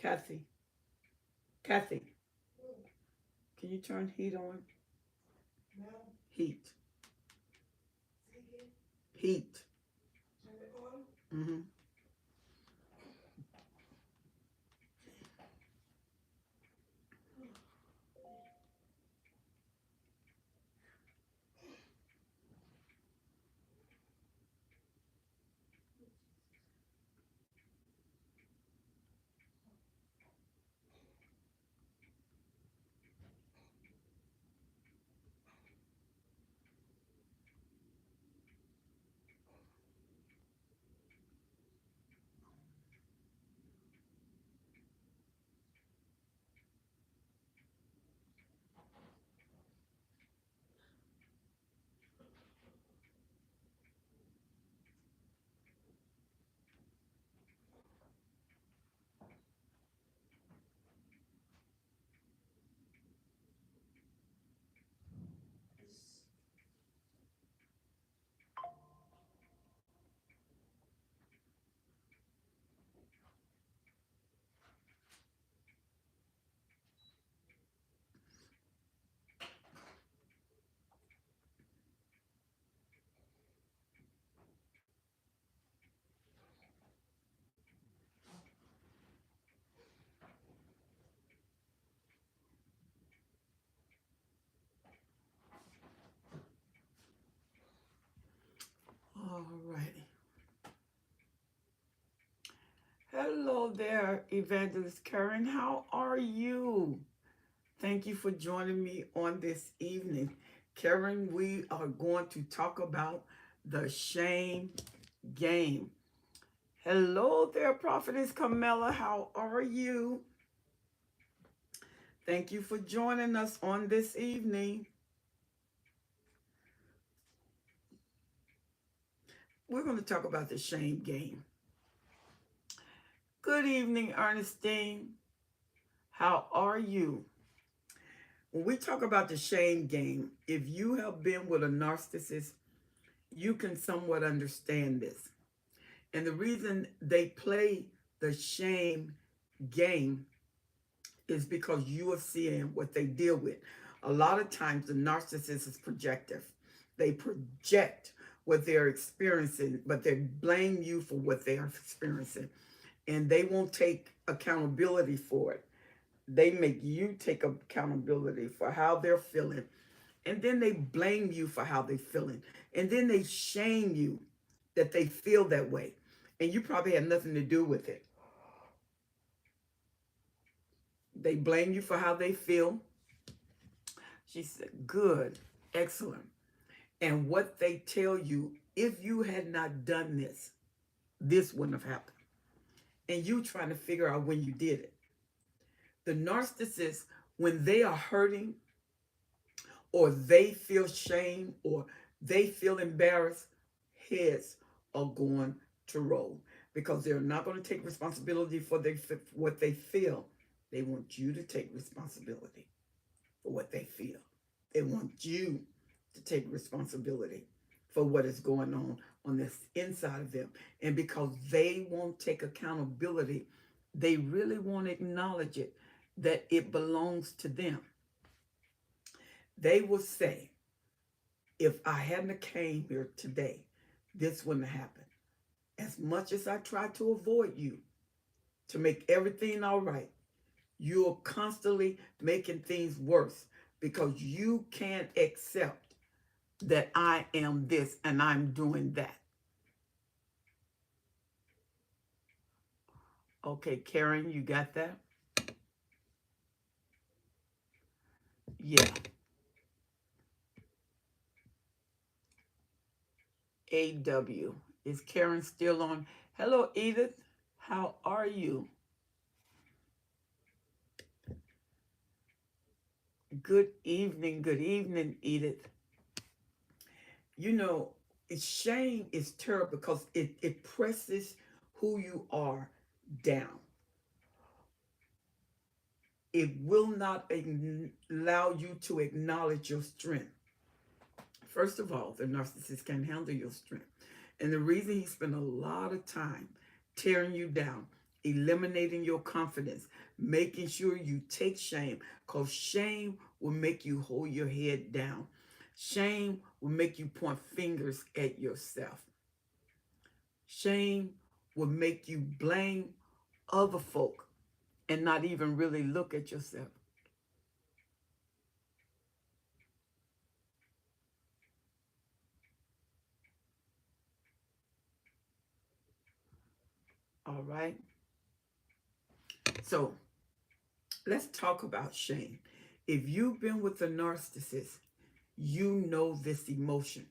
Kathy, Kathy, can you turn heat on? Heat, heat. Mm-hmm. All righty. Hello there, Evangelist Karen. How are you? Thank you for joining me on this evening. Karen, we are going to talk about the shame game. Hello there, Prophetess Camilla. How are you? Thank you for joining us on this evening. We're going to talk about the shame game. Good evening, Ernestine. How are you? When we talk about the shame game, if you have been with a narcissist, you can somewhat understand this. And the reason they play the shame game is because you are seeing what they deal with. A lot of times the narcissist is projective. They project what they're experiencing, but they blame you for what they are experiencing. And they won't take accountability for it. They make you take accountability for how they're feeling. And then they blame you for how they're feeling. And then they shame you that they feel that way. And you probably had nothing to do with it. They blame you for how they feel. She said, good, excellent. And what they tell you, if you had not done this, this wouldn't have happened. And you trying to figure out when you did it. The narcissist, when they are hurting or they feel shame or they feel embarrassed, heads are going to roll because they're not going to take responsibility for what they feel. They want you to take responsibility for what they feel. They want you to take responsibility for what is going on this inside of them. And because they won't take accountability, they really won't acknowledge it, that it belongs to them. They will say, if I hadn't came here today, this wouldn't have happened. As much as I try to avoid you, to make everything all right, you're constantly making things worse because you can't accept that I am this and I'm doing that. Okay, Karen, you got that? Yeah. AW. Is Karen still on? Hello, Edith. How are you? Good evening, Edith. You know, shame is terrible because it presses who you are down. It will not allow you to acknowledge your strength. First of all, the narcissist can't handle your strength. And the reason he spent a lot of time tearing you down eliminating your confidence, making sure you take shame, because shame will make you hold your head down. Shame will make you point fingers at yourself. Shame will make you blame other folk and not even really look at yourself. All right? So let's talk about shame. If you've been with a narcissist, you know this emotion.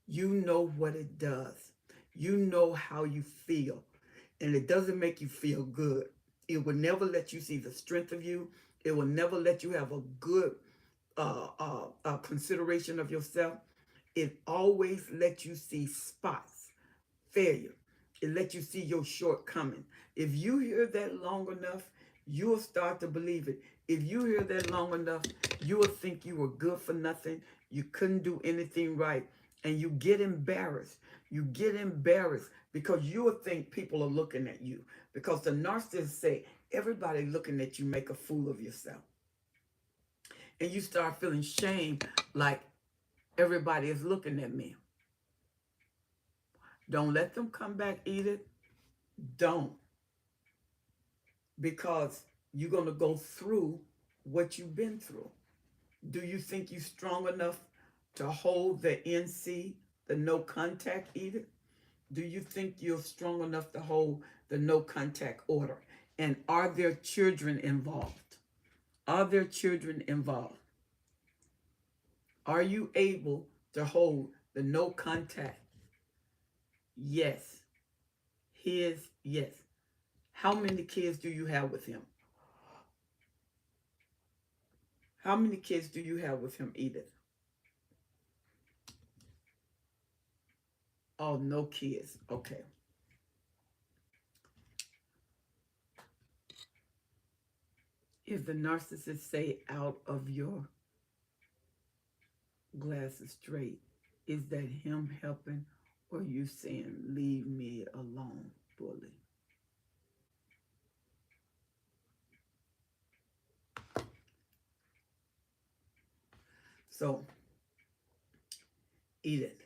You know what it does. You know how you feel. And it doesn't make you feel good. It will never let you see the strength of you. It will never let you have a good consideration of yourself. It always lets you see spots, failure. It lets you see your shortcomings. If you hear that long enough, you'll start to believe it. If you hear that long enough, you will think you were good for nothing. You couldn't do anything right. And you get embarrassed. You get embarrassed because you will think people are looking at you. Because the narcissists say, everybody looking at you, make a fool of yourself. And you start feeling shame like everybody is looking at me. Don't let them come back, Edith. Don't. Because you're going to go through what you've been through. Do you think you're strong enough to hold the NC, the no contact, Edith? Do you think you're strong enough to hold the no contact order? And are there children involved? Are there children involved? Are you able to hold the no contact? Yes. Yes. How many kids do you have with him? How many kids do you have with him, Edith? Oh, no kids. Okay. If the narcissist say out of your glasses straight, is that him helping or you saying leave me alone, bully? So, Edith,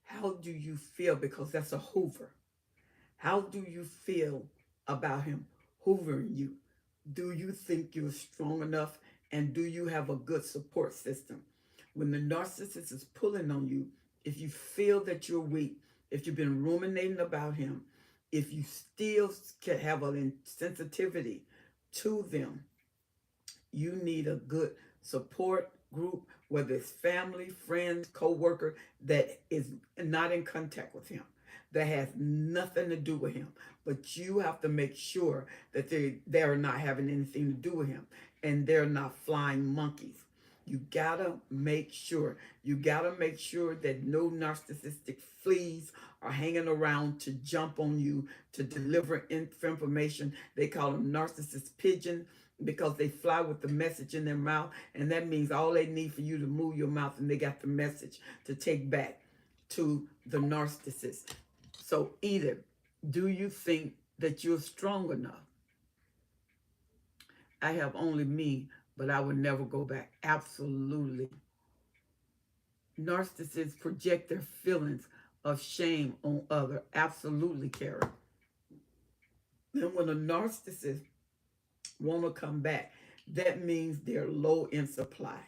how do you feel? Because that's a hoover. How do you feel about him hoovering you? Do you think you're strong enough? And do you have a good support system? When the narcissist is pulling on you, if you feel that you're weak, if you've been ruminating about him, if you still can have an insensitivity to them, you need a good support group, whether it's family, friends, co-worker that is not in contact with him, that has nothing to do with him. But you have to make sure that they're not having anything to do with him and they're not flying monkeys. You gotta make sure. You gotta make sure that no narcissistic fleas are hanging around to jump on you, to deliver information. They call them narcissist pigeons because they fly with the message in their mouth. And that means all they need for you to move your mouth and they got the message to take back to the narcissist. So either, do you think that you're strong enough? I have only me, but I would never go back. Absolutely. Narcissists project their feelings of shame on others. Absolutely, Kara. And when a narcissist want to come back, that means they're low in supply.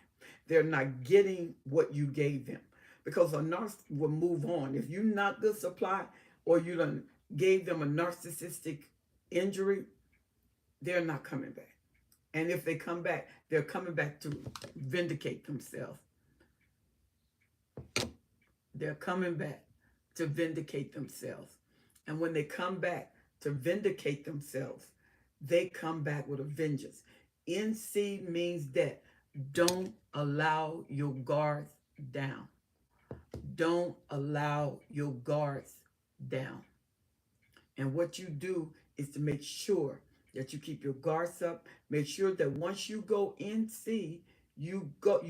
They're not getting what you gave them. Because a narcissist will move on. If you're not good supply or you done gave them a narcissistic injury, they're not coming back. And if they come back, they're coming back to vindicate themselves. They're coming back to vindicate themselves. And when they come back to vindicate themselves, they come back with a vengeance. NC means that don't allow your guards down. Don't allow your guards down. And what you do is to make sure that you keep your guards up. Make sure that once you go NC, you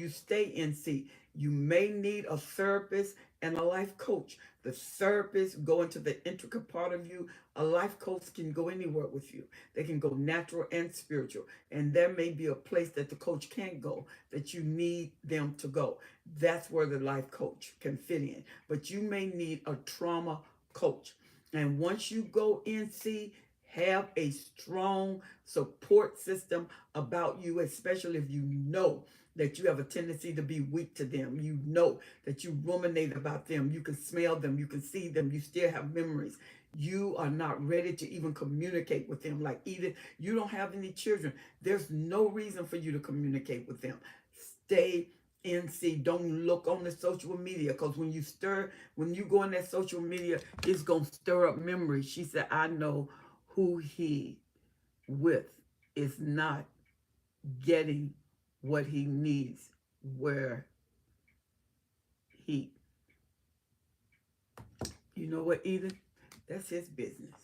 stay NC. You may need a therapist and a life coach. The therapist go into the intricate part of you. A life coach can go anywhere with you. They can go natural and spiritual. And there may be a place that the coach can't go that you need them to go. That's where the life coach can fit in. But you may need a trauma coach. And once you go in, see, have a strong support system about you, especially if you know that you have a tendency to be weak to them. You know that you ruminate about them. You can smell them. You can see them. You still have memories. You are not ready to even communicate with them. Like Edith, you don't have any children. There's no reason for you to communicate with them. Stay in C. Don't look on the social media, because when you go on that social media, it's going to stir up memories. She said, I know who he with is not getting what he needs where he, you know what, Edith? That's his business.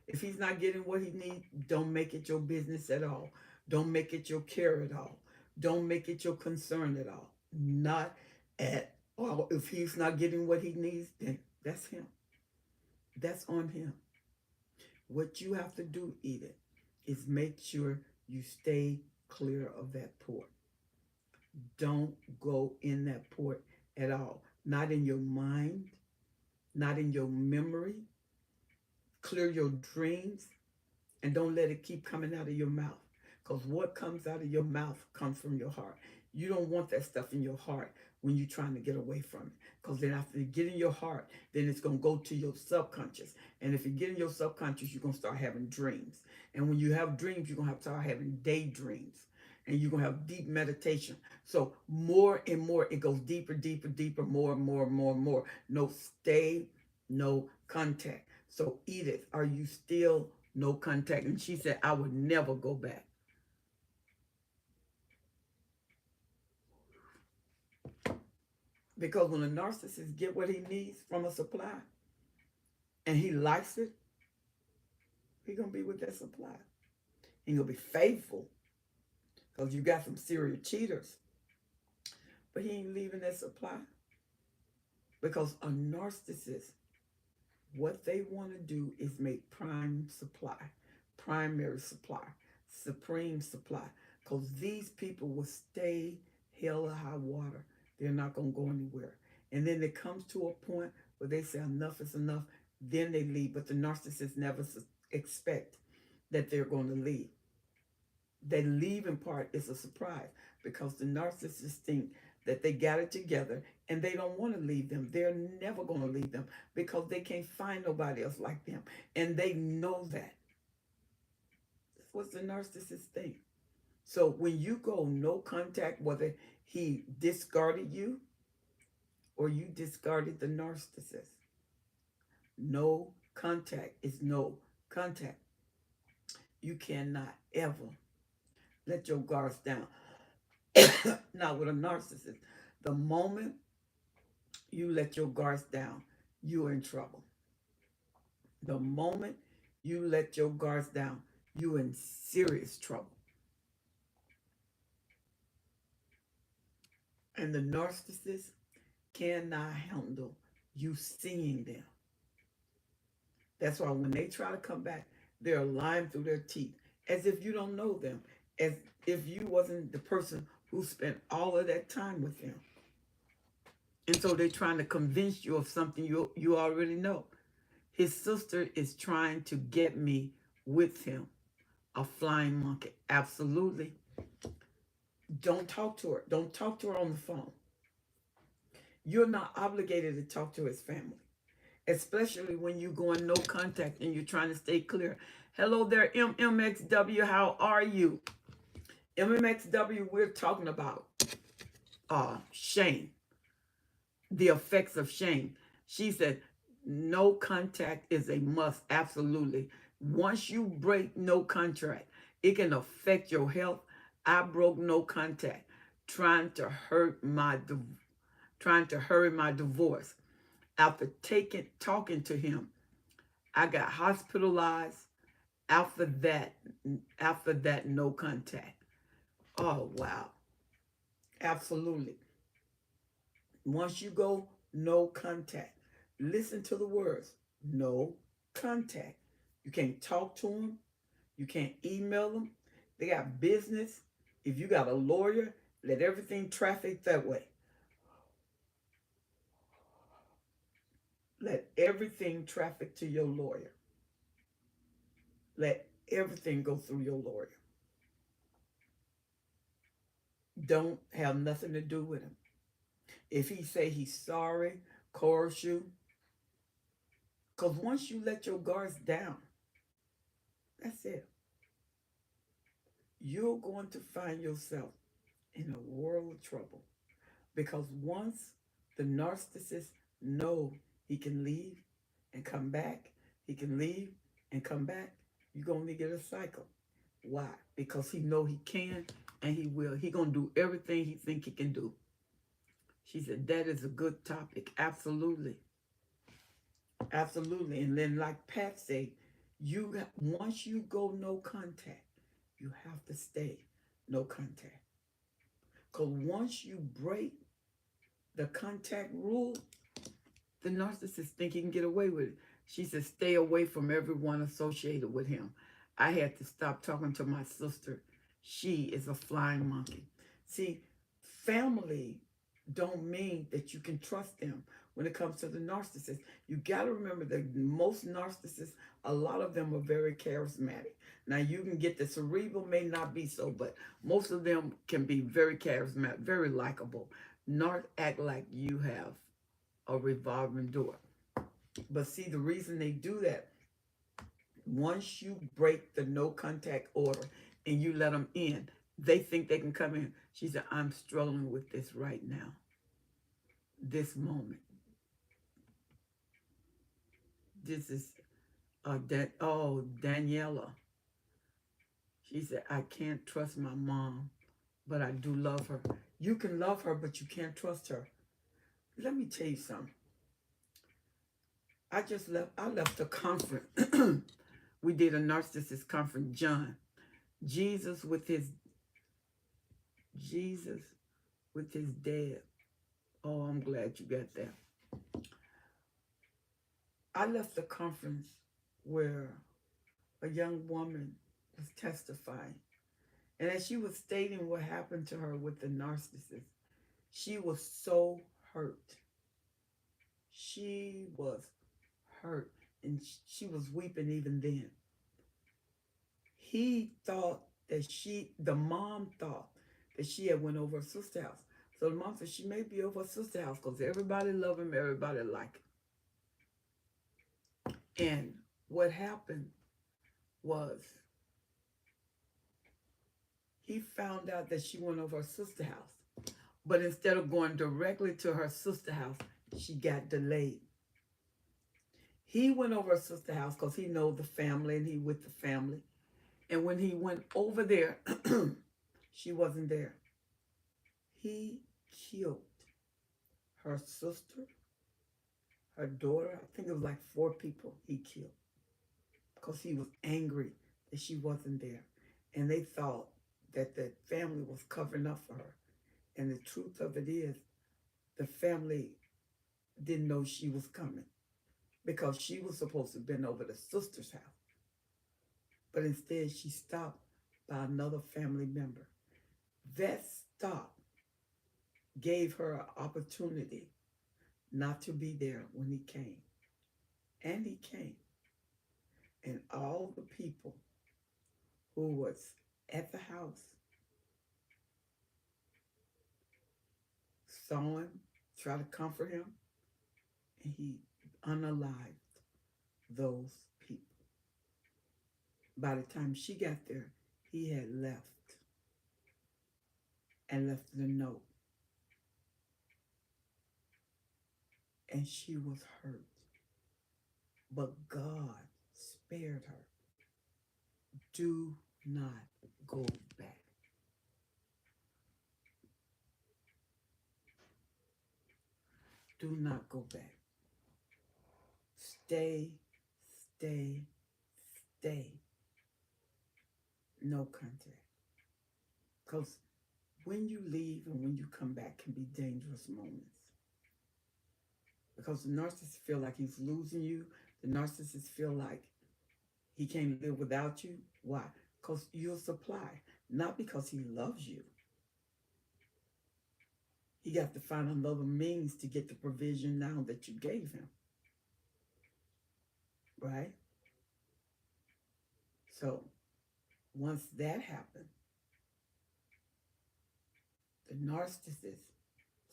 If he's not getting what he needs, don't make it your business at all. Don't make it your care at all. Don't make it your concern at all. Not at all. If he's not getting what he needs, then that's him. That's on him. What you have to do, Edith, is make sure you stay clear of that port. Don't go in that port at all. Not in your mind, not in your memory. Clear your dreams, and don't let it keep coming out of your mouth, because what comes out of your mouth comes from your heart. You don't want that stuff in your heart when you're trying to get away from it, because then after you get in your heart, then it's going to go to your subconscious, and if you get in your subconscious, you're going to start having dreams, and when you have dreams, you're going to have to start having daydreams, and you're going to have deep meditation. So more and more, it goes deeper, deeper, deeper, more and more and more and more. No stay, no contact. So Edith, are you still no contact? And she said, I would never go back. Because when a narcissist get what he needs from a supply and he likes it, he's going to be with that supply. He's going to be faithful, because you got some serial cheaters. But he ain't leaving that supply. Because a narcissist, what they want to do is make prime supply, primary supply, supreme supply. Because these people will stay hell or high water. They're not going to go anywhere. And then it comes to a point where they say enough is enough. Then they leave. But the narcissists never expect that they're going to leave. That leaving part is a surprise, because the narcissists think that they got it together and they don't want to leave them. They're never going to leave them, because they can't find nobody else like them. And they know that. That's what the narcissist think. So when you go no contact, whether he discarded you or you discarded the narcissist, no contact is no contact. You cannot ever let your guards down. Not with a narcissist. The moment you let your guards down, you're in trouble. The moment you let your guards down, you're in serious trouble. And the narcissist cannot handle you seeing them. That's why when they try to come back, they're lying through their teeth, as if you don't know them, as if you wasn't the person who spent all of that time with them. And so they're trying to convince you of something you already know. His sister is trying to get me with him. A flying monkey. Absolutely. Don't talk to her. Don't talk to her on the phone. You're not obligated to talk to his family, especially when you go in no contact and you're trying to stay clear. Hello there, MMXW. How are you? MMXW, we're talking about shame, the effects of shame. She said, no contact is a must. Absolutely. Once you break no contact, it can affect your health. I broke no contact, trying to hurry my divorce. After talking to him, I got hospitalized. After that, no contact. Oh, wow. Absolutely. Once you go No contact. Listen to the words. No contact. You can't talk to them. You can't email them. They got business. If you got a lawyer, let everything traffic that way. Let everything traffic to your lawyer. Let everything go through your lawyer. Don't have nothing to do with him. If he say he's sorry, coerce you, because once you let your guards down, that's it. You're going to find yourself in a world of trouble. Because once the narcissist know he can leave and come back, he can leave and come back, you're going to get a cycle. Why? Because he know he can and he will. He going to do everything he think he can do. She said, that is a good topic. Absolutely. Absolutely. And then like Pat said, once you go no contact, you have to stay no contact. Because once you break the contact rule, the narcissist think he can get away with it. She said, stay away from everyone associated with him. I had to stop talking to my sister. She is a flying monkey. See, family don't mean that you can trust them when it comes to the narcissist. You got to remember that most narcissists, a lot of them are very charismatic. Now, you can get the cerebral, may not be so, but most of them can be very charismatic, very likable. Not act like you have a revolving door. But see, the reason they do that, once you break the no contact order and you let them in, they think they can come in. She said, I'm struggling with this right now, this moment. This is, Daniela. She said, I can't trust my mom, but I do love her. You can love her, but you can't trust her. Let me tell you something. I left a conference. We did a narcissist conference, John. Jesus with his dad. Oh, I'm glad you got that. I left the conference where a young woman was testifying. And as she was stating what happened to her with the narcissist, she was so hurt. She was hurt. And she was weeping even then. The mom thought that she had went over her sister's house. So the mom said she may be over her sister's house because everybody love him, everybody like him. And what happened was he found out that she went over her sister's house. But instead of going directly to her sister's house, she got delayed. He went over her sister's house because he know the family and he with the family. And when he went over there, she wasn't there. He killed her sister, her daughter. I think it was like 4 people he killed because he was angry that she wasn't there. And they thought that the family was covering up for her. And the truth of it is, the family didn't know she was coming because she was supposed to have been over the sister's house. But instead, she stopped by another family member. That stop gave her an opportunity not to be there when he came. And he came. And all the people who was at the house saw him, tried to comfort him, and he unalived those people. By the time she got there, he had left and left a note. And she was hurt. But God spared her. Do not go back. Do not go back. Stay, stay, stay. No contact. Because when you leave and when you come back can be dangerous moments. because the narcissist feel like he's losing you. The narcissist feel like he can't live without you. Why? Because you'll supply, not because he loves you. He got to find another means to get the provision now that you gave him, right? So once that happened, the narcissist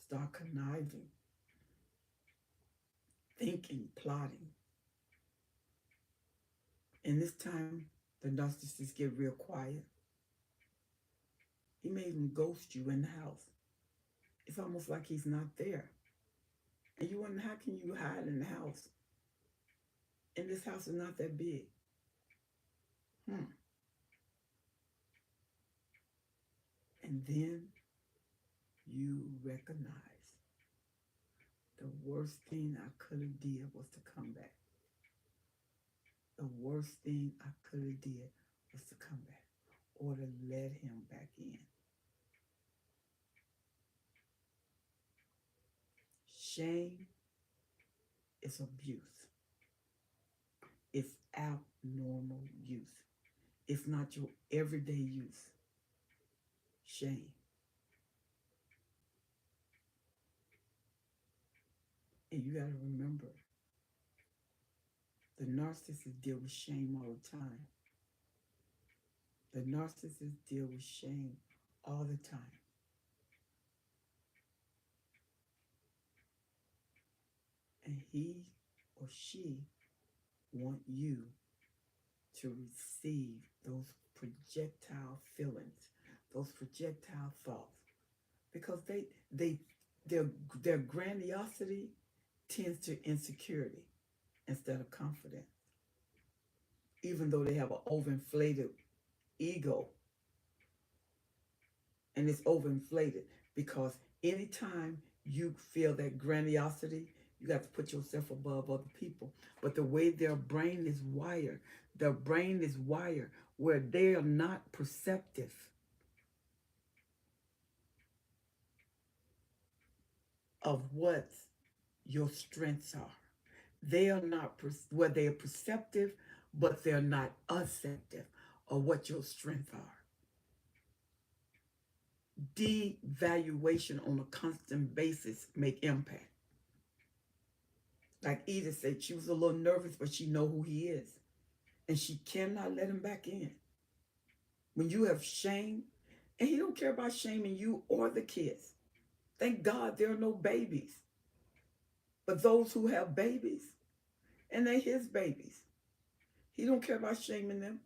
start conniving, thinking, plotting. And this time, the narcissist get real quiet. He may even ghost you in the house. It's almost like he's not there. And you wonder, how can you hide in the house? And this house is not that big. And then you recognize the worst thing I could have did was to come back. The worst thing I could have did was to come back or to let him back in. Shame is abuse. It's abnormal use. It's not your everyday use. Shame. And you got to remember, the narcissist deal with shame all the time. The narcissist deal with shame all the time. And he or she want you to receive those projectile feelings, those projectile thoughts, because their grandiosity tends to insecurity instead of confidence. Even though they have an overinflated ego, and it's overinflated because anytime you feel that grandiosity, you got to put yourself above other people. But the way their brain is wired where they are not perceptive of what your strengths are. They are not, well, they are perceptive, but they're not acceptive of what your strengths are. Devaluation on a constant basis make impact. Like Edith said, she was a little nervous, but she know who he is. And she cannot let him back in. When you have shame, and he don't care about shaming you or the kids. Thank God there are no babies. But those who have babies, and they're his babies, he don't care about shaming them.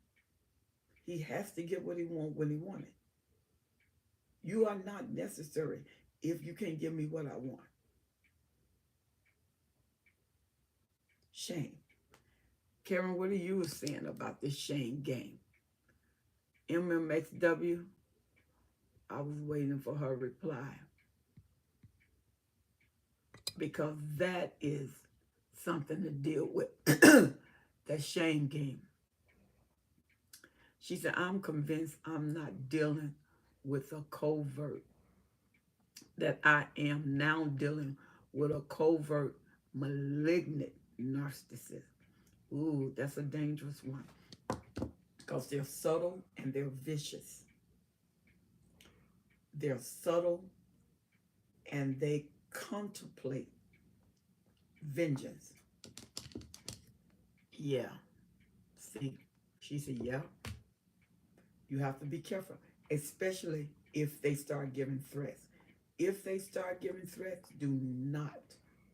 He has to get what he wants when he wants it. You are not necessary if you can't give me what I want. Shame. Karen, what are you saying about this shame game? MMXW, I was waiting for her reply. Because that is something to deal with. That shame game. She said, I'm convinced I'm not dealing with a covert, that I am now dealing with a covert malignant narcissist. Ooh, that's a dangerous one. Because they're subtle and they're vicious. They're subtle and they contemplate vengeance. Yeah. See, she said, yeah. You have to be careful, especially if they start giving threats. If they start giving threats, do not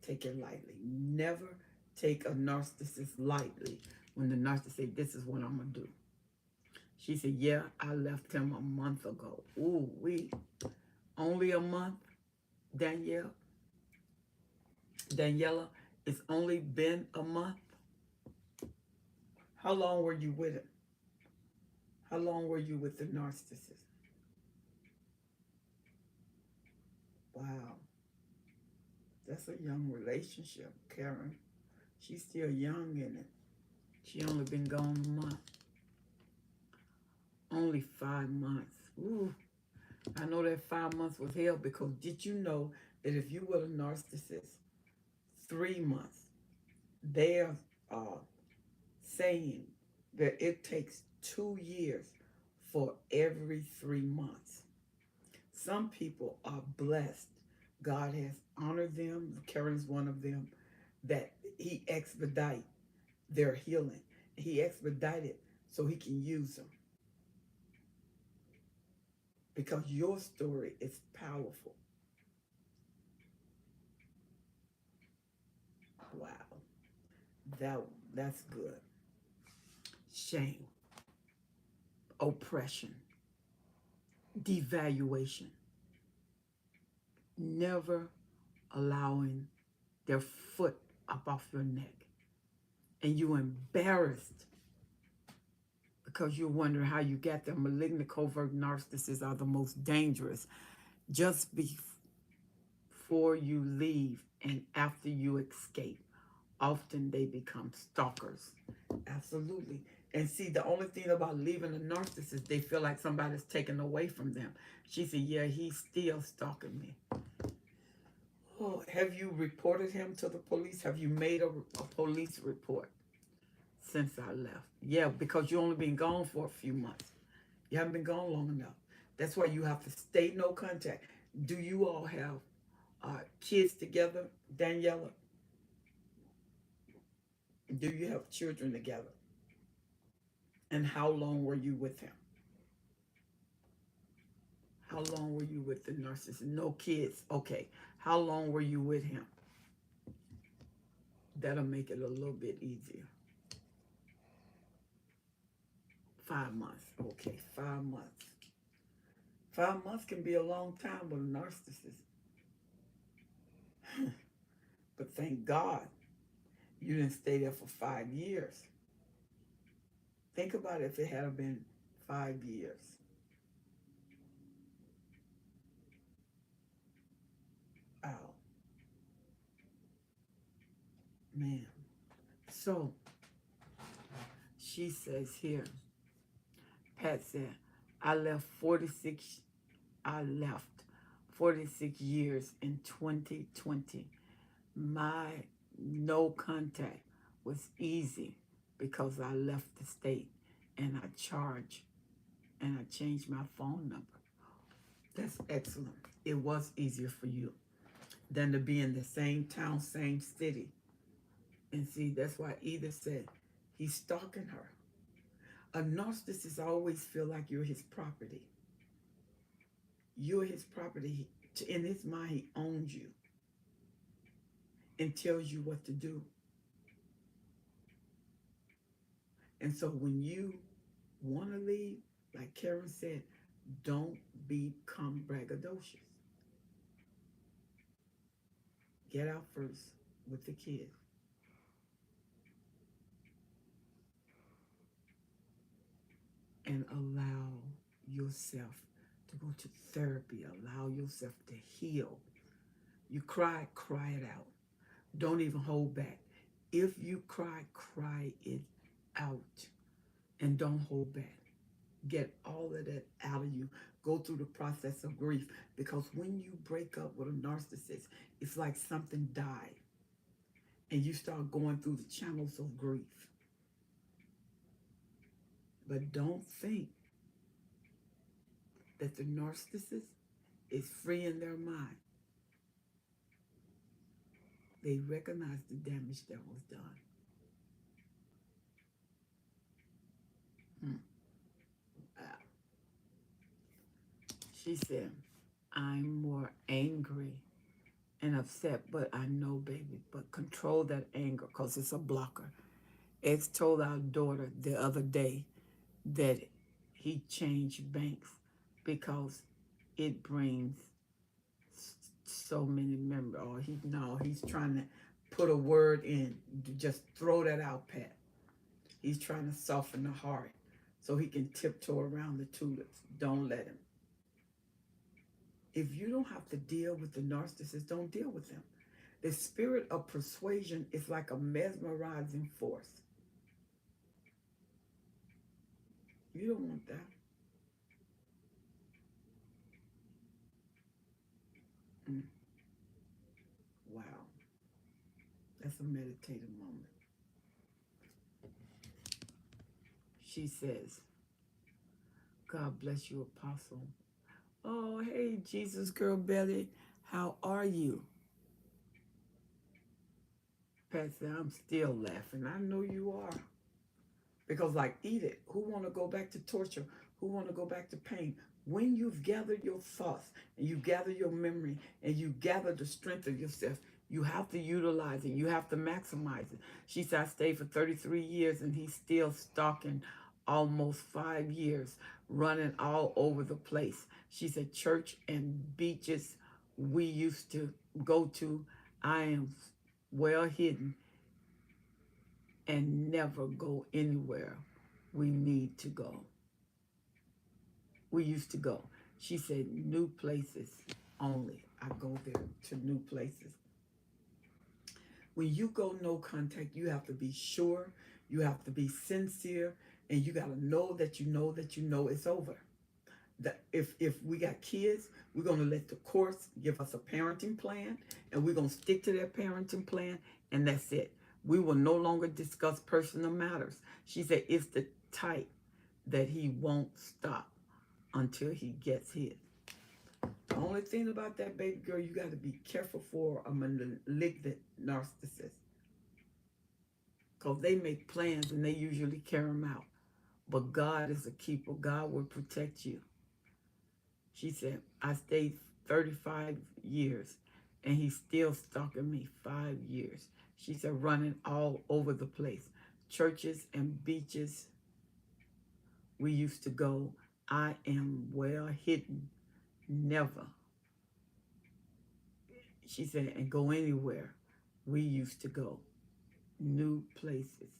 take it lightly. Never take a narcissist lightly when the narcissist say, this is what I'm going to do. She said, yeah, I left him a month ago. Ooh, only a month, Daniela, it's only been a month. How long were you with him? How long were you with the narcissist? Wow. That's a young relationship, Karen. She's still young in it. She only been gone a month. Only 5 months. Ooh. I know that 5 months was hell because did you know that if you were a narcissist 3 months. They're uh, saying that it takes 2 years for every 3 months. Some people are blessed. God has honored them. Karen's one of them, that he expedite their healing. He expedited so he can use them, because your story is powerful. Wow, that that's good. Shame, oppression, devaluation, never allowing their foot up off your neck, and you're embarrassed because you're wondering how you got there. Malignant covert narcissists are the most dangerous. Just before you leave and after you escape, often they become stalkers. Absolutely. And see, the only thing about leaving a narcissist, they feel like somebody's taken away from them. She said, yeah, he's still stalking me. Oh, have you reported him to the police? Have you made a police report since I left? Yeah, because you only been gone for a few months. You haven't been gone long enough. That's why you have to stay no contact. Do you all have kids together, Daniela? Do you have children together? And how long were you with him? How long were you with the narcissist? No kids. Okay. How long were you with him? That'll make it a little bit easier. 5 months. Okay, 5 months. 5 months can be a long time with a narcissist. But thank God you didn't stay there for 5 years. Think about it, if it had been 5 years. Wow, man. So she says here, Pat said, I left 46 I left 46 years in 2020. My no contact was easy because I left the state and I changed my phone number. That's excellent. It was easier for you than to be in the same town, same city. And see, that's why Edith said he's stalking her. A narcissist always feel like you're his property. You're his property. In his mind, he owns you and tells you what to do. And so when you want to leave, like Karen said, don't become braggadocious. Get out first with the kids. And allow yourself to go to therapy. Allow yourself to heal. You cry, cry it out. Don't even hold back. If you cry, cry it out. And don't hold back. Get all of that out of you. Go through the process of grief. Because when you break up with a narcissist, it's like something died. And you start going through the channels of grief. But don't think that the narcissist is free in their mind. They recognize the damage that was done. She said, I'm more angry and upset, but I know, baby, but control that anger because it's a blocker. Ex told our daughter the other day that he changed banks because it brings so many members. Or he's trying to put a word in. Just throw that out, Pat. He's trying to soften the heart so he can tiptoe around the tulips. Don't let him. If you don't have to deal with the narcissist, don't deal with them. The spirit of persuasion is like a mesmerizing force. You don't want that. Mm. Wow. That's a meditative moment. She says, God bless you, Apostle. Oh, hey, Jesus girl Betty, how are you? Pat said, I'm still laughing. I know you are. Because like Edith, who want to go back to torture? Who want to go back to pain? When you've gathered your thoughts and you gather your memory and you gather the strength of yourself, you have to utilize it. You have to maximize it. She said, I stayed for 33 years and he's still stalking almost 5 years, running all over the place. She said, church and beaches we used to go to, I am well hidden and never go anywhere we need to go. We used to go. She said, new places only. I go there to new places. When you go no contact, you have to be sure, you have to be sincere, and you got to know that you know that you know it's over. That if we got kids, we're going to let the courts give us a parenting plan, and we're going to stick to their parenting plan, and that's it. We will no longer discuss personal matters. She said it's the type that he won't stop until he gets his. The only thing about that, baby girl, you got to be careful for a malignant narcissist. Because they make plans and they usually carry them out. But God is a keeper. God will protect you. She said, I stayed 35 years and he's still stalking me 5 years. She said, running all over the place. Churches and beaches we used to go. I am well hidden. Never. She said, and go anywhere we used to go. New places.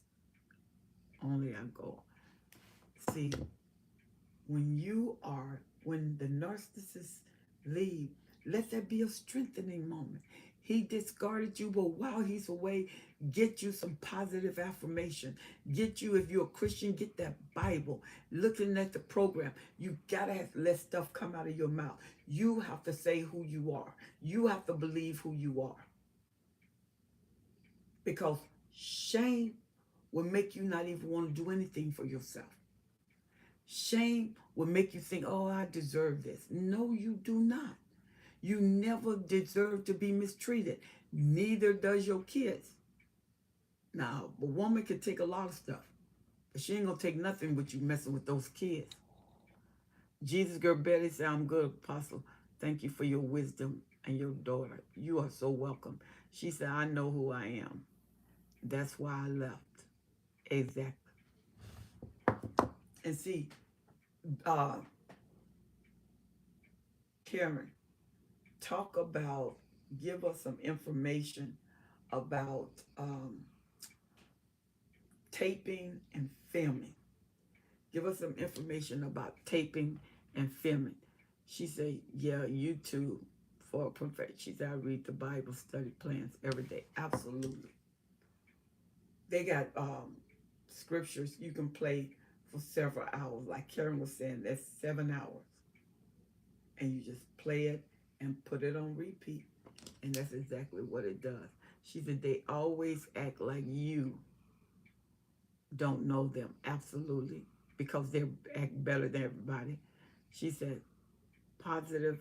Only I go. See, when the narcissists leave, let that be a strengthening moment. He discarded you, but while he's away, get you some positive affirmation. Get you, if you're a Christian, get that Bible. Looking at the program, you gotta let stuff come out of your mouth. You have to say who you are. You have to believe who you are. Because shame will make you not even want to do anything for yourself. Shame will make you think, oh, I deserve this. No, you do not. You never deserve to be mistreated. Neither does your kids. Now, a woman can take a lot of stuff, but she ain't going to take nothing with you messing with those kids. Jesus girl Betty said, I'm good, Apostle. Thank you for your wisdom and your daughter. You are so welcome. She said, I know who I am. That's why I left. Exactly. And see, Karen, give us some information about taping and filming. Give us some information about taping and filming. She said, yeah, YouTube for a perfect. She said, I read the Bible study plans every day. Absolutely. They got scriptures you can play for several hours. Like Karen was saying, that's 7 hours. And you just play it and put it on repeat. And that's exactly what it does. She said, they always act like you don't know them. Absolutely. Because they act better than everybody. She said, positive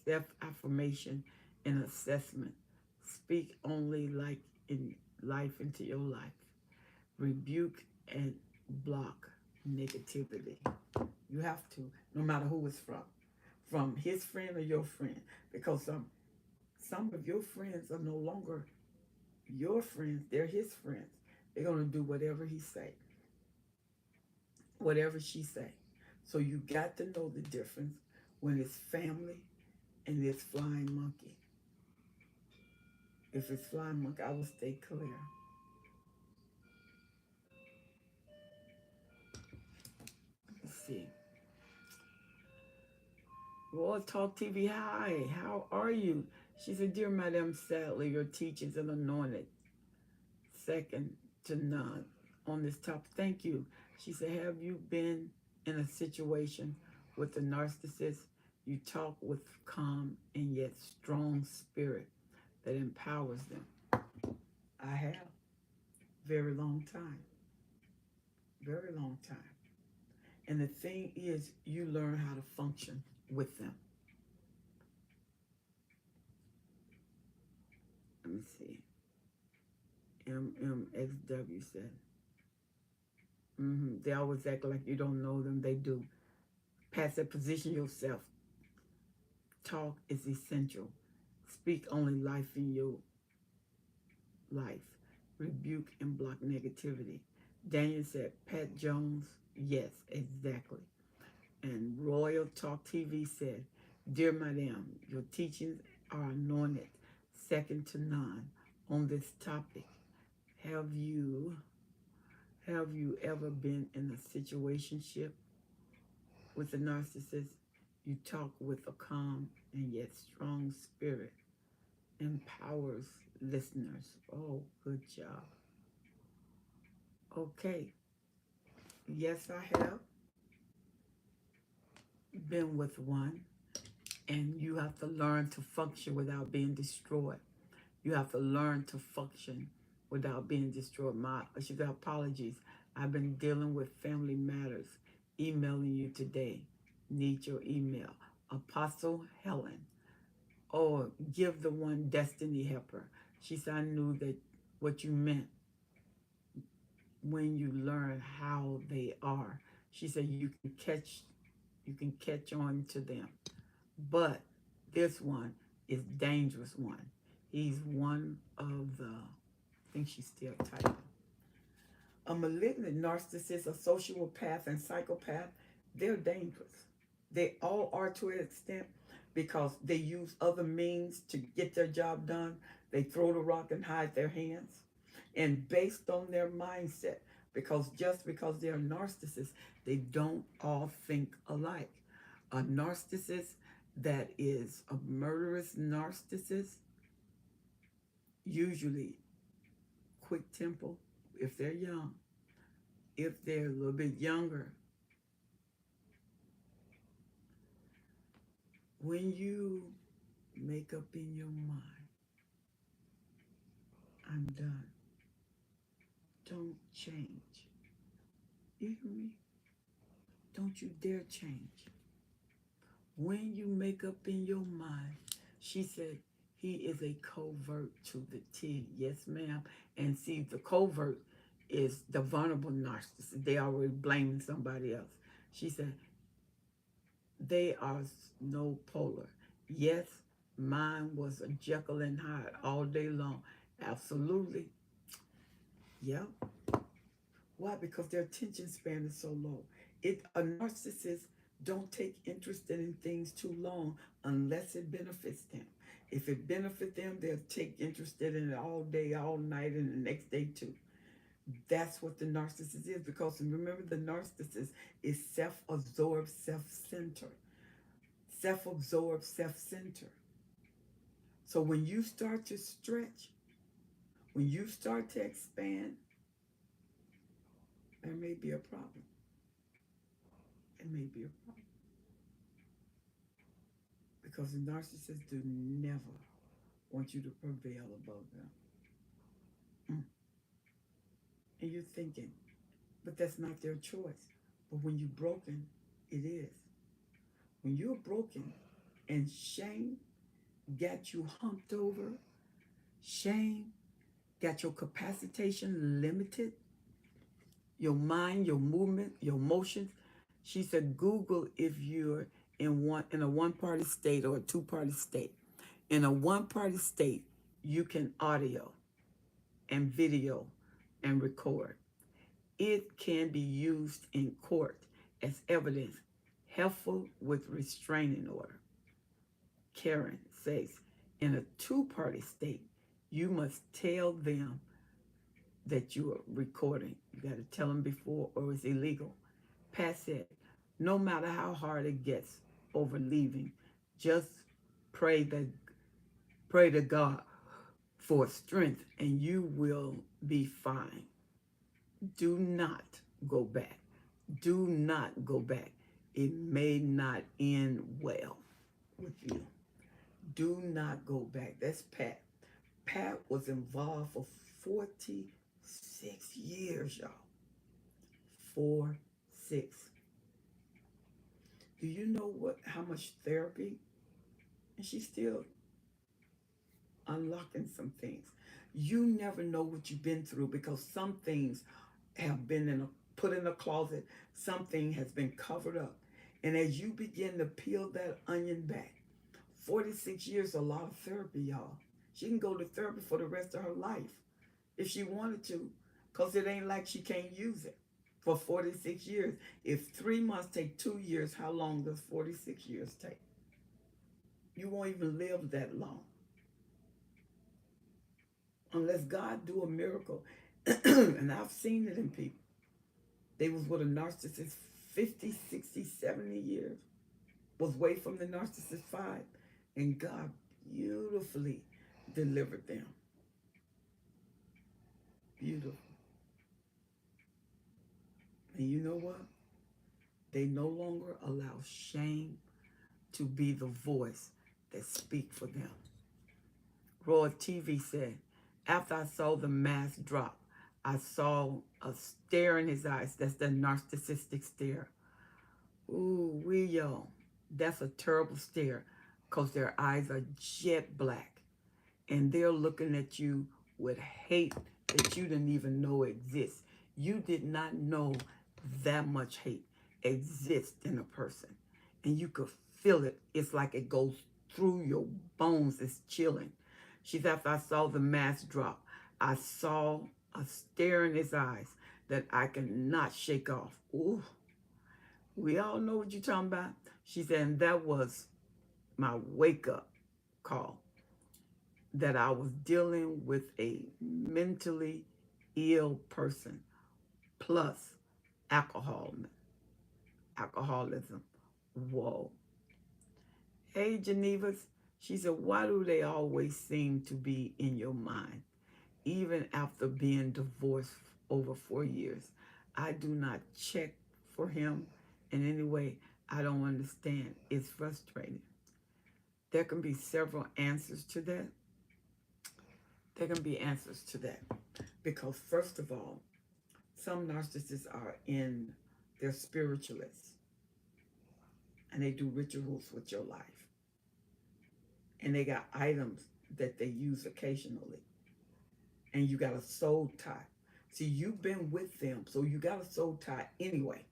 self-affirmation and assessment. Speak only like in life into your life. Rebuke and block negativity. You have to, no matter who it's from his friend or your friend, because some of your friends are no longer your friends, they're his friends. They're going to do whatever he say, whatever she say. So you got to know the difference when it's family and it's flying monkey. If it's flying monkey, I will stay clear. Let's see. Raw Talk TV, hi, how are you? She said, dear Madam Sadly, your teachings are anointed, second to none on this topic. Thank you. She said, have you been in a situation with a narcissist? You talk with calm and yet strong spirit that empowers them. I have. Very long time. Very long time. And the thing is, you learn how to function with them. Let me see. MMXW said, they always act like you don't know them. They do. Passive position yourself. Talk is essential. Speak only life in your life. Rebuke and block negativity. Daniel said, Pat Jones, yes, exactly. And Royal Talk TV said, Dear Madam, your teachings are anointed, second to none on this topic. Have you ever been in a situationship with a narcissist? You talk with a calm and yet strong spirit. Empowers listeners. Oh, good job. Okay. Yes, I have been with one, and you have to learn to function without being destroyed. You have to learn to function without being destroyed. She said, apologies. I've been dealing with family matters. Emailing you today. Need your email. Apostle Helen. Or give the one destiny helper. She said, I knew that what you meant when you learn how they are. She said you can catch on to them. But this one is dangerous one. He's one of the, I think she's still typing. A malignant narcissist, a sociopath, and psychopath, they're dangerous. They all are to an extent because they use other means to get their job done. They throw the rock and hide their hands. And based on their mindset, because just because they're narcissists, they don't all think alike. A narcissist that is a murderous narcissist, usually quick tempo, if they're young. If they're a little bit younger, when you make up in your mind, I'm done, don't change. You hear me? Don't you dare change. When you make up in your mind, she said, he is a covert to the T. Yes, ma'am. And see, the covert is the vulnerable narcissist. They already blaming somebody else. She said, they are no polar. Yes, mine was a Jekyll and Hyde all day long. Absolutely. Yep. Why? Because their attention span is so low. A narcissist don't take interest in things too long unless it benefits them. If it benefits them, they'll take interest in it all day, all night, and the next day too. That's what the narcissist is. Because remember, the narcissist is self-absorbed, self-centered. Self-absorbed, self-centered. So when you start to stretch, when you start to expand, there may be a problem. It may be a problem. Because the narcissists do never want you to prevail above them. And you're thinking, but that's not their choice. But when you're broken, it is. When you're broken and shame got you humped over, shame got your capacitation limited, your mind, your movement, your emotions. She said, Google if you're in a one-party state or a two-party state. In a one-party state, you can audio and video and record. It can be used in court as evidence, helpful with restraining order. Karen says, in a two-party state, you must tell them that you are recording. You got to tell them before or it's illegal. Pat said, no matter how hard it gets over leaving, just pray to God for strength and you will be fine. Do not go back. Do not go back. It may not end well with you. Do not go back. That's Pat. Pat was involved for 46 years, y'all. 4, 6. Do you know how much therapy? And she's still unlocking some things. You never know what you've been through, because some things have been put in a closet. Something has been covered up. And as you begin to peel that onion back, 46 years, a lot of therapy, y'all. She can go to therapy for the rest of her life if she wanted to, because it ain't like she can't use it for 46 years. If 3 months take 2 years, how long does 46 years take? You won't even live that long unless God do a miracle. And I've seen it in people. They was with a narcissist 50, 60, 70 years, was away from the narcissist 5, and God beautifully delivered them. Beautiful. And you know what? They no longer allow shame to be the voice that speak for them. Roy TV said, after I saw the mask drop, I saw a stare in his eyes. That's the narcissistic stare. Ooh, y'all. That's a terrible stare, because their eyes are jet black. And they're looking at you with hate that you didn't even know exists. You did not know that much hate exists in a person. And you could feel it. It's like it goes through your bones. It's chilling. She said, after I saw the mask drop, I saw a stare in his eyes that I cannot shake off. Ooh, we all know what you're talking about. She said, and that was my wake-up call, that I was dealing with a mentally ill person plus alcoholism. Whoa. Hey, Geneva's. She said, why do they always seem to be in your mind, even after being divorced over 4 years? I do not check for him in any way. I don't understand. It's frustrating. There can be several answers to that. There can be answers to that. Because first of all, some narcissists are they're spiritualists. And they do rituals with your life. And they got items that they use occasionally. And you got a soul tie. See, you've been with them, so you got a soul tie anyway.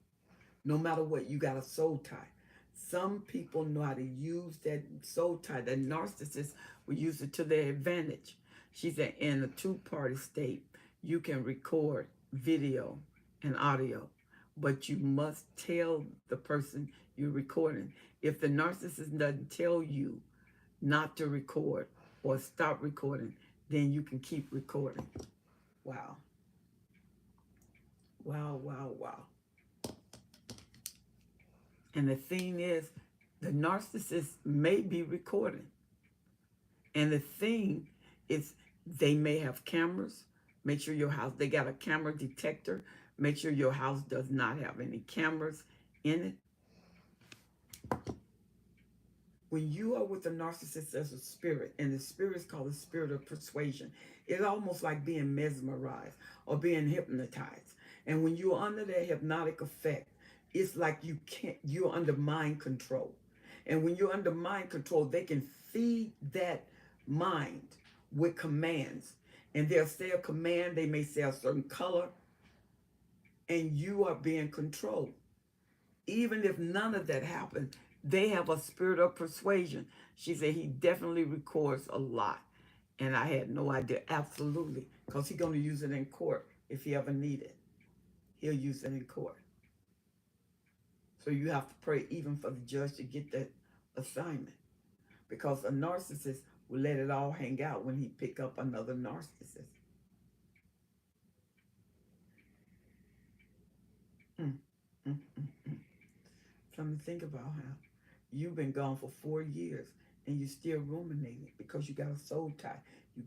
No matter what, you got a soul tie. Some people know how to use that soul tie. That narcissist will use it to their advantage. She said, in a two-party state, you can record video and audio, but you must tell the person you're recording. If the narcissist doesn't tell you not to record or stop recording, then you can keep recording. Wow. Wow, wow, wow. And the thing is, the narcissist may be recording. And the thing is, they may have cameras. Make sure your house, they got a camera detector. Make sure your house does not have any cameras in it. When you are with a narcissist as a spirit, and the spirit is called the spirit of persuasion, it's almost like being mesmerized or being hypnotized. And when you're under that hypnotic effect, it's like you're under mind control. And when you're under mind control, they can feed that mind with commands. And they'll say a command, they may say a certain color, and you are being controlled. Even if none of that happened, they have a spirit of persuasion. She said he definitely records a lot. And I had no idea. Absolutely. Because he's going to use it in court if he ever need it. He'll use it in court. So you have to pray even for the judge to get that assignment. Because a narcissist will let it all hang out when he pick up another narcissist. Something to think about how you've been gone for 4 years and you're still ruminating because you got a soul tie. You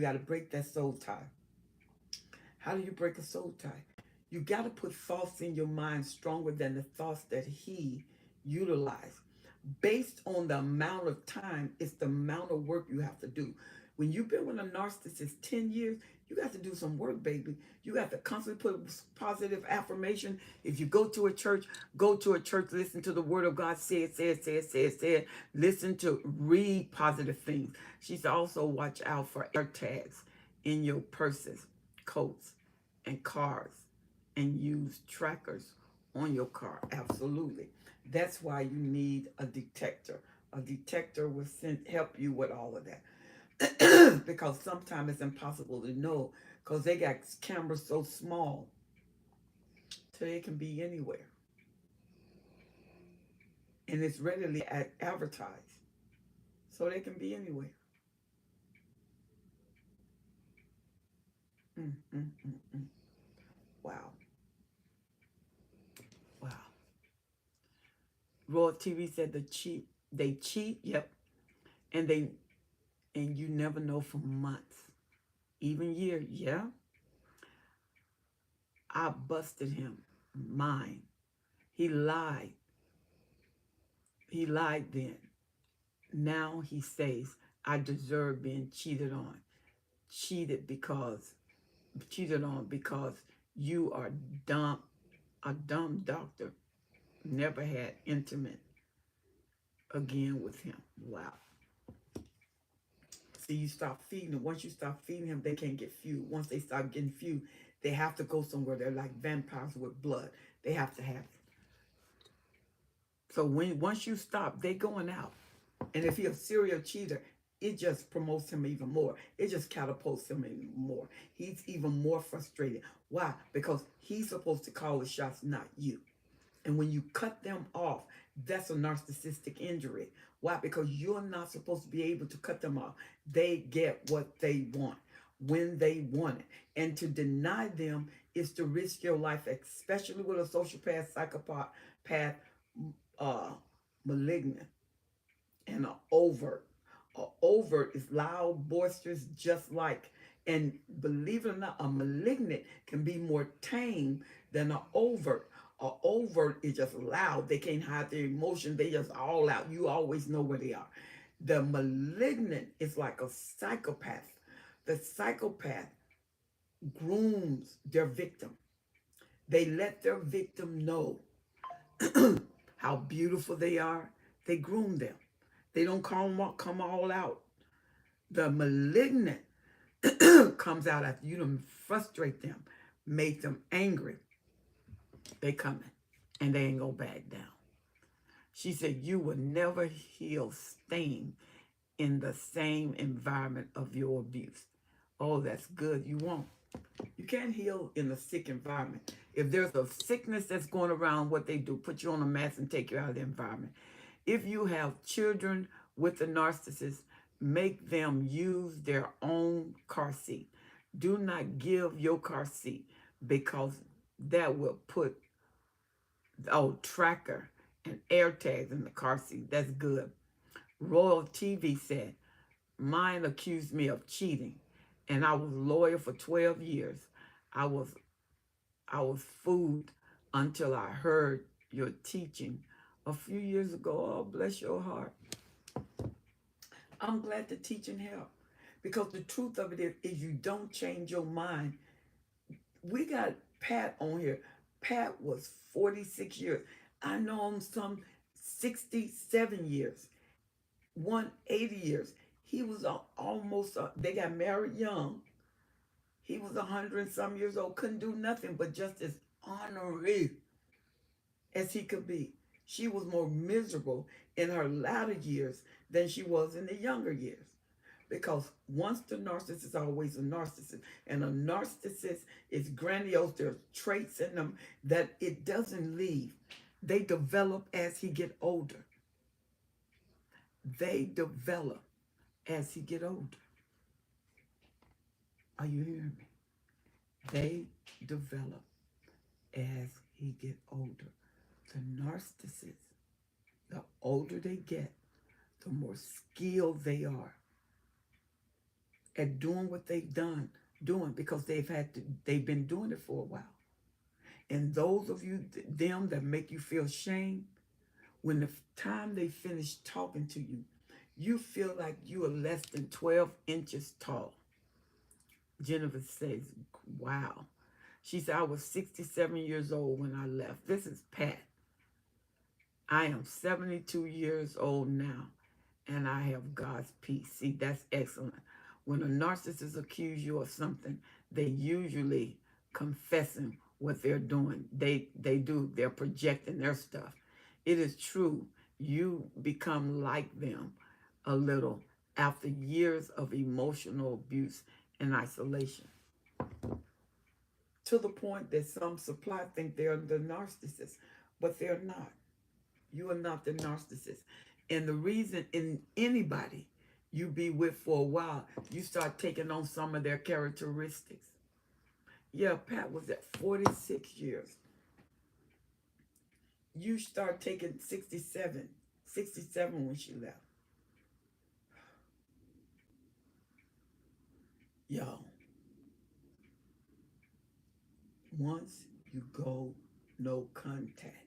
gotta break that soul tie. How do you break a soul tie? You gotta put thoughts in your mind stronger than the thoughts that he utilized. Based on the amount of time, it's the amount of work you have to do. When you've been with a narcissist 10 years, you got to do some work, baby. You got to constantly put positive affirmation. If you go to a church, listen to the word of God, say it. Listen to, read positive things. She said also watch out for air tags in your purses, coats, and cars, and use trackers on your car. Absolutely. That's why you need a detector. A detector will help you with all of that. Because sometimes it's impossible to know because they got cameras so small so they can be anywhere, and it's readily advertised so they can be anywhere. mm, mm, mm, mm. Wow. Wow. Royal TV said they cheat. Yep. And you never know for months, even years. Yeah. I busted him. Mine. He lied. He lied then. Now he says I deserve being cheated on. cheated because Cheated on because you are dumb, a dumb doctor. Never had intimate again with him. Wow. See, you stop feeding them. Once you stop feeding him, they can't get food. Once they start getting food, they have to go somewhere. They're like vampires with blood. They have to have it. So once you stop, they going out. And if he's a serial cheater, it just promotes him even more. It just catapults him even more. He's even more frustrated. Why? Because he's supposed to call the shots, not you. And when you cut them off, that's a narcissistic injury. Why? Because you're not supposed to be able to cut them off. They get what they want when they want it. And to deny them is to risk your life, especially with a sociopath, psychopath, uh, malignant, and an overt. An overt is loud, boisterous, just like, and believe it or not, a malignant can be more tame than an overt. An overt is just loud. They can't hide their emotion. They just all out. You always know where they are. The malignant is like a psychopath. The psychopath grooms their victim. They let their victim know how beautiful they are. They groom them. They don't come all out. The malignant comes out after you to frustrate them, make them angry. They coming, and they ain't gonna back down. She said you will never heal staying in the same environment of your abuse. Oh, that's good. You won't. You can't heal in a sick environment. If there's a sickness that's going around, what they do, put you on a mask and take you out of the environment. If you have children with a narcissist, make them use their own car seat. Do not give your car seat because that will put tracker and air tags in the car seat. That's good. Royal TV said, mine accused me of cheating, and I was a lawyer for 12 years. I was fooled until I heard your teaching a few years ago. Oh, bless your heart. I'm glad the teaching helped, because the truth of it is you don't change your mind. We got Pat on here. Pat was 46 years. I know him some 67 years, 180 years. He was they got married young. He was 100 and some years old, couldn't do nothing but just as honorary as he could be. She was more miserable in her latter years than she was in the younger years. Because once the narcissist is always a narcissist, and a narcissist is grandiose, there's traits in them that it doesn't leave. They develop as he get older. They develop as he get older. Are you hearing me? They develop as he get older. The narcissist, the older they get, the more skilled they are at doing what they've doing because they've been doing it for a while. And those of you, them that make you feel shame, when the time they finish talking to you, You feel like you are less than 12 inches tall. Jennifer says, wow. She said, I was 67 years old when I left. This is Pat. I am 72 years old now, and I have God's peace. See, that's excellent. When a narcissist accuses you of something, they usually confessing what they're doing. They're projecting their stuff. It is true. You become like them a little after years of emotional abuse and isolation. To the point that some supply think they're the narcissist, but they're not. You are not the narcissist. And the reason in anybody you be with for a while, you start taking on some of their characteristics. Yeah, Pat was at 46 years. You start taking 67 when she left. Y'all, once you go no contact,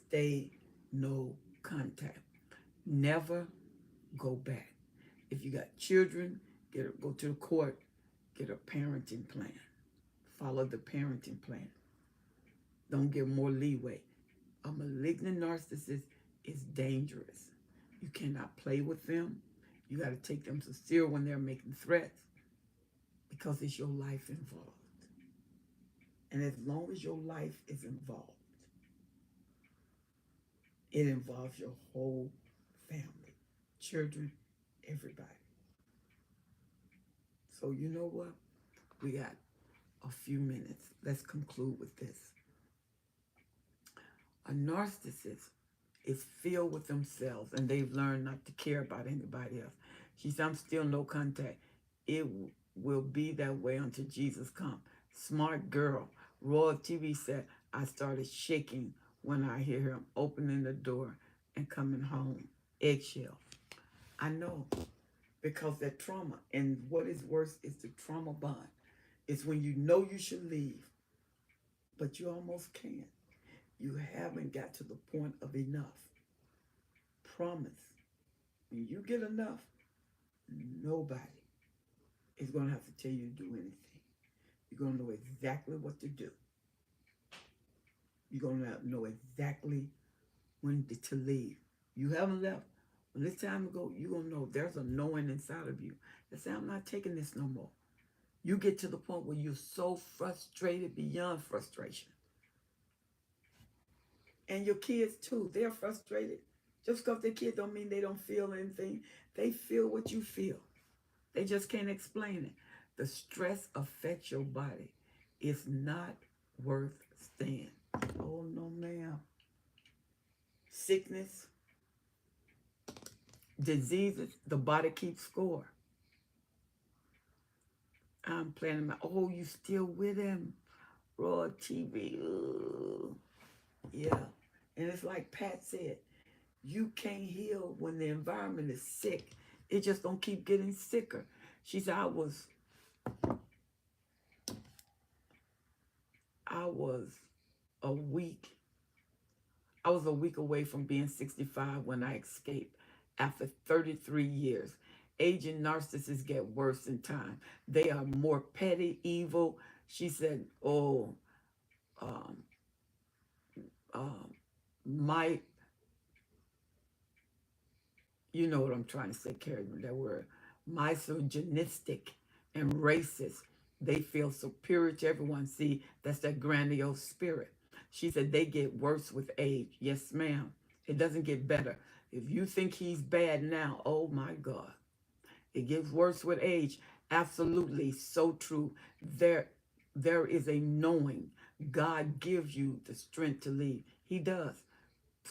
stay no contact. Never go back. If you got children, go to the court, get a parenting plan. Follow the parenting plan. Don't give more leeway. A malignant narcissist is dangerous. You cannot play with them. You got to take them sincere when they're making threats because it's your life involved. And as long as your life is involved, it involves your whole family, children, everybody. So you know what? We got a few minutes. Let's conclude with this. A narcissist is filled with themselves and they've learned not to care about anybody else. She said, I'm still no contact. It will be that way until Jesus comes. Smart girl. Royal TV said, I started shaking when I hear him opening the door and coming home. Eggshell. I know, because that trauma, and what is worse is the trauma bond. It's when you know you should leave, but you almost can't. You haven't got to the point of enough. Promise. When you get enough, nobody is going to have to tell you to do anything. You're going to know exactly what to do. You're going to know exactly when to leave. You haven't left. When it's time to go, you're going to know there's a knowing inside of you that say, I'm not taking this no more. You get to the point where you're so frustrated beyond frustration. And your kids too, they're frustrated. Just because they're kids don't mean they don't feel anything. They feel what you feel. They just can't explain it. The stress affects your body. It's not worth staying. Oh, no, ma'am. Sickness, diseases, the body keeps score. I'm planning my, oh, you still with him? Raw TV. Ugh. Yeah. And it's like Pat said, you can't heal when the environment is sick. It just don't keep getting sicker. She said, I was a week away from being 65 when I escaped after 33 years. Aging narcissists get worse in time. They are more petty, evil. She said, oh, um, my, you know what I'm trying to say, Carrie, that word, misogynistic and racist. They feel superior to everyone. See, that's that grandiose spirit. She said they get worse with age. Yes, ma'am. It doesn't get better. If you think he's bad now, oh my God. It gets worse with age. Absolutely, so true. There is a knowing. God gives you the strength to leave. He does,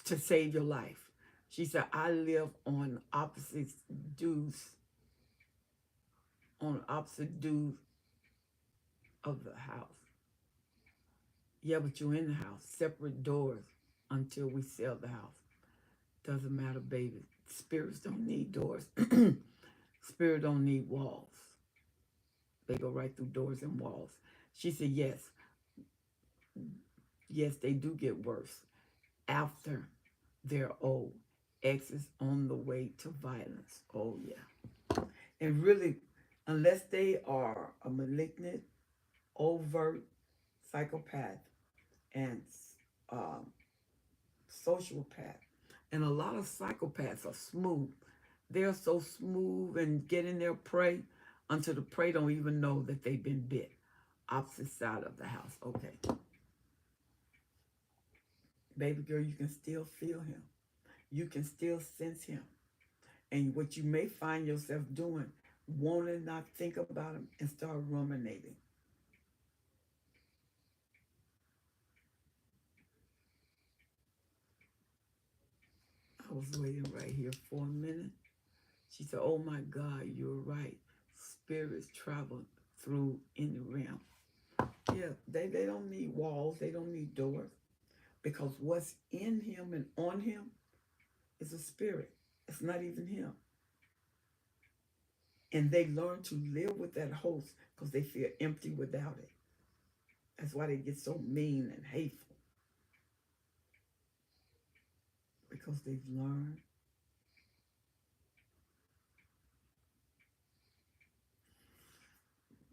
to save your life. She said, I live on opposite dues of the house. Yeah, but you're in the house. Separate doors until we sell the house. Doesn't matter, baby. Spirits don't need doors. Spirit don't need walls. They go right through doors and walls. She said, yes. Yes, they do get worse after they're old. X is on the way to violence. Oh, yeah. And really, unless they are a malignant, overt psychopath and um, sociopath, and a lot of psychopaths are smooth. They're so smooth and getting their prey until the prey don't even know that they've been bit. Opposite side of the house. Okay. Baby girl, you can still feel him. You can still sense him. And what you may find yourself doing, want to not think about him and start ruminating. I was waiting right here for a minute. She said, oh my God, you're right. Spirits travel through any realm. Yeah, they don't need walls. They don't need doors. Because what's in him and on him is a spirit. It's not even him. And they learn to live with that host because they feel empty without it. That's why they get so mean and hateful. Because they've learned.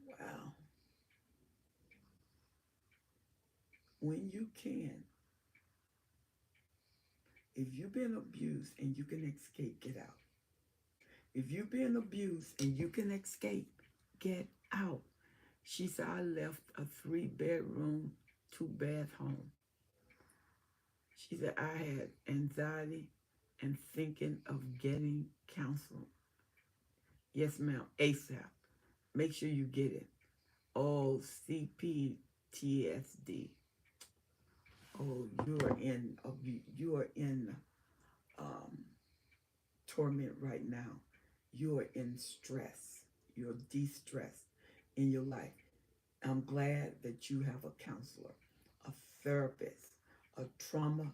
Wow. When you can, if you've been abused and you can escape, get out. If you've been abused and you can escape, get out. She said, I left a 3-bedroom, 2-bath home. She said, I had anxiety and thinking of getting counseling. Yes, ma'am, ASAP. Make sure you get it. Oh, CPTSD. Oh, you are in um, torment right now. You are in stress. You're de-stressed in your life. I'm glad that you have a counselor, a therapist, a trauma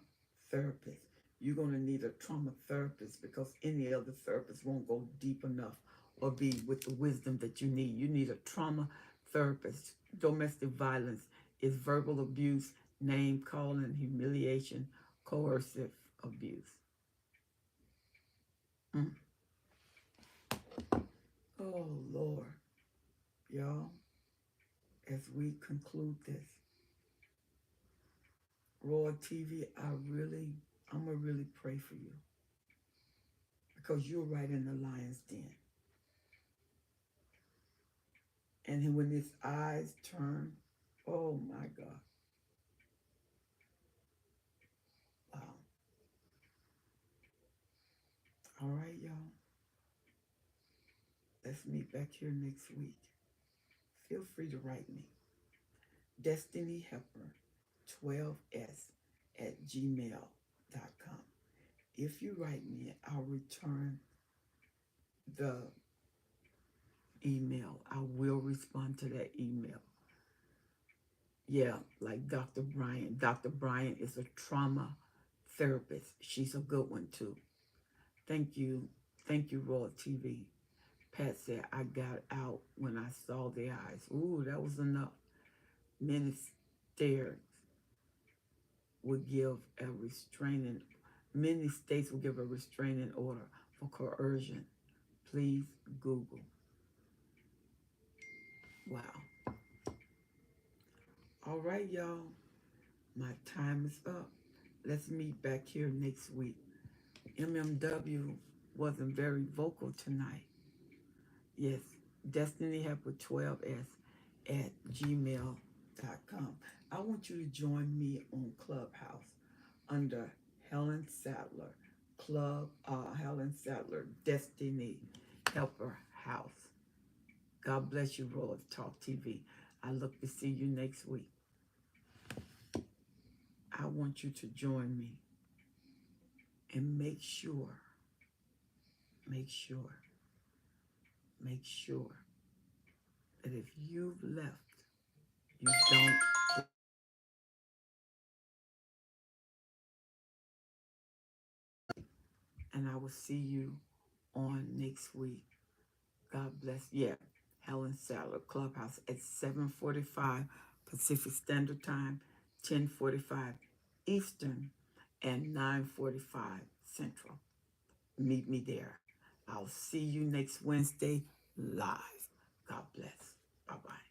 therapist. You're going to need a trauma therapist because any other therapist won't go deep enough or be with the wisdom that you need. You need a trauma therapist. Domestic violence is verbal abuse, name calling, humiliation, coercive abuse. Mm. Oh, Lord. Y'all, as we conclude this, Raw TV, I'm going to really pray for you because you're right in the lion's den. And when his eyes turn, oh my God. Wow. All right, y'all. Let's meet back here next week. Feel free to write me. Destiny Helper 12s at gmail.com. If you write me, I'll return the email. I will respond to that email. Yeah, like Dr. Bryant. Dr. Bryant is a trauma therapist. She's a good one too. Thank you. Thank you, Raw TV. Pat said, I got out when I saw their eyes. Ooh, that was enough. Many states would give a restraining, many states will give a restraining order for coercion. Please Google. Wow. All right, y'all. My time is up. Let's meet back here next week. MMW wasn't very vocal tonight. Yes, Destiny Helper 12s at gmail.com. I want you to join me on Clubhouse under Helen Sadler, Helen Sadler, Destiny Helper House. God bless you, Royal Talk TV. I look to see you next week. I want you to join me and make sure that if you've left, you don't. And I will see you on next week. God bless. Yeah, Helen Sadler Clubhouse at 7:45 Pacific Standard Time, 10:45 Eastern, and 9:45 Central. meet me there. I'll see you next Wednesday live. God bless. Bye-bye.